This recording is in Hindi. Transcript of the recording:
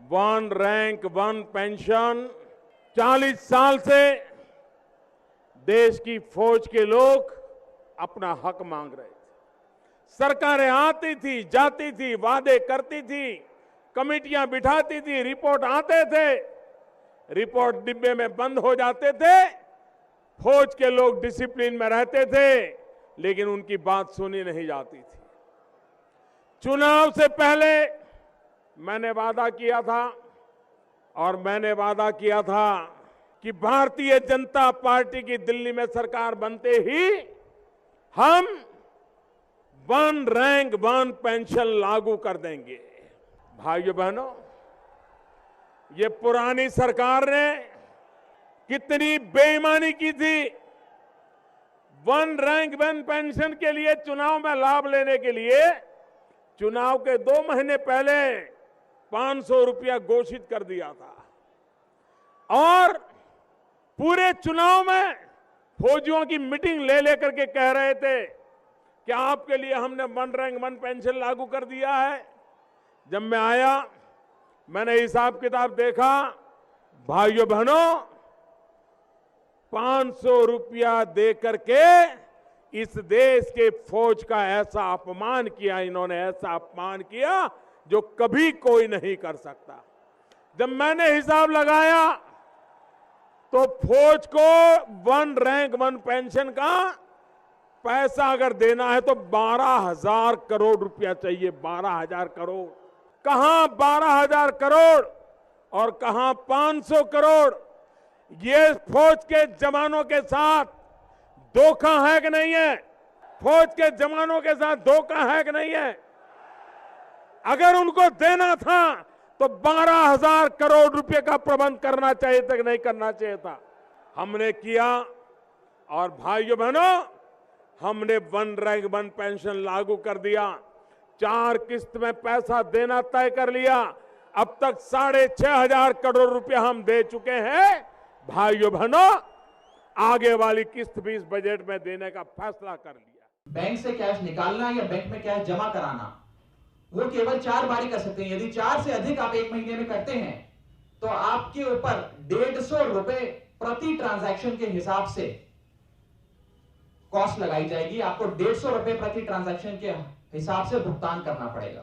वन रैंक वन पेंशन 40 साल से देश की फौज के लोग अपना हक मांग रहे थे। सरकारें आती थी, जाती थी, वादे करती थी, कमेटियां बिठाती थी, रिपोर्ट आते थे, रिपोर्ट डिब्बे में बंद हो जाते थे। फौज के लोग डिसिप्लिन में रहते थे, लेकिन उनकी बात सुनी नहीं जाती थी। चुनाव से पहले मैंने वादा किया था कि भारतीय जनता पार्टी की दिल्ली में सरकार बनते ही हम वन रैंक वन पेंशन लागू कर देंगे। भाइयों बहनों, ये पुरानी सरकार ने कितनी बेईमानी की थी। वन रैंक वन पेंशन के लिए चुनाव में लाभ लेने के लिए चुनाव के 2 महीने पहले 500 रुपया घोषित कर दिया था और पूरे चुनाव में फौजियों की मीटिंग ले लेकर के कह रहे थे कि आपके लिए हमने वन रैंक वन पेंशन लागू कर दिया है। जब मैं आया, मैंने हिसाब किताब देखा, भाइयों बहनों, 500 रुपया दे करके इस देश के फौज का ऐसा अपमान किया, इन्होंने ऐसा अपमान किया जो कभी कोई नहीं कर सकता। जब मैंने हिसाब लगाया तो फौज को वन रैंक वन पेंशन का पैसा अगर देना है तो 12,000 करोड़ रुपया चाहिए। 12,000 करोड़, कहां 12,000 करोड़ और कहां 500 करोड़। ये फौज के जवानों के साथ धोखा है कि नहीं है? फौज के जवानों के साथ धोखा है कि नहीं है? अगर उनको देना था तो 12,000 करोड़ रुपए का प्रबंध करना चाहिए था कि नहीं करना चाहिए था? हमने किया और भाइयों बहनों, हमने वन रैंक वन पेंशन लागू कर दिया। 4 किस्त में पैसा देना तय कर लिया। अब तक 6,500 करोड़ रुपया हम दे चुके हैं। भाइयों बहनों, आगे वाली किस्त भी इस बजट में देने का फैसला कर लिया। बैंक से कैश निकालना या बैंक में कैश जमा कराना, वो केवल 4 बार ही कर सकते हैं। यदि 4 से अधिक आप 1 महीने में करते हैं तो आपके ऊपर 150 रुपए प्रति ट्रांजैक्शन के हिसाब से कॉस्ट लगाई जाएगी। आपको 150 रुपए प्रति ट्रांजैक्शन के हिसाब से भुगतान करना पड़ेगा।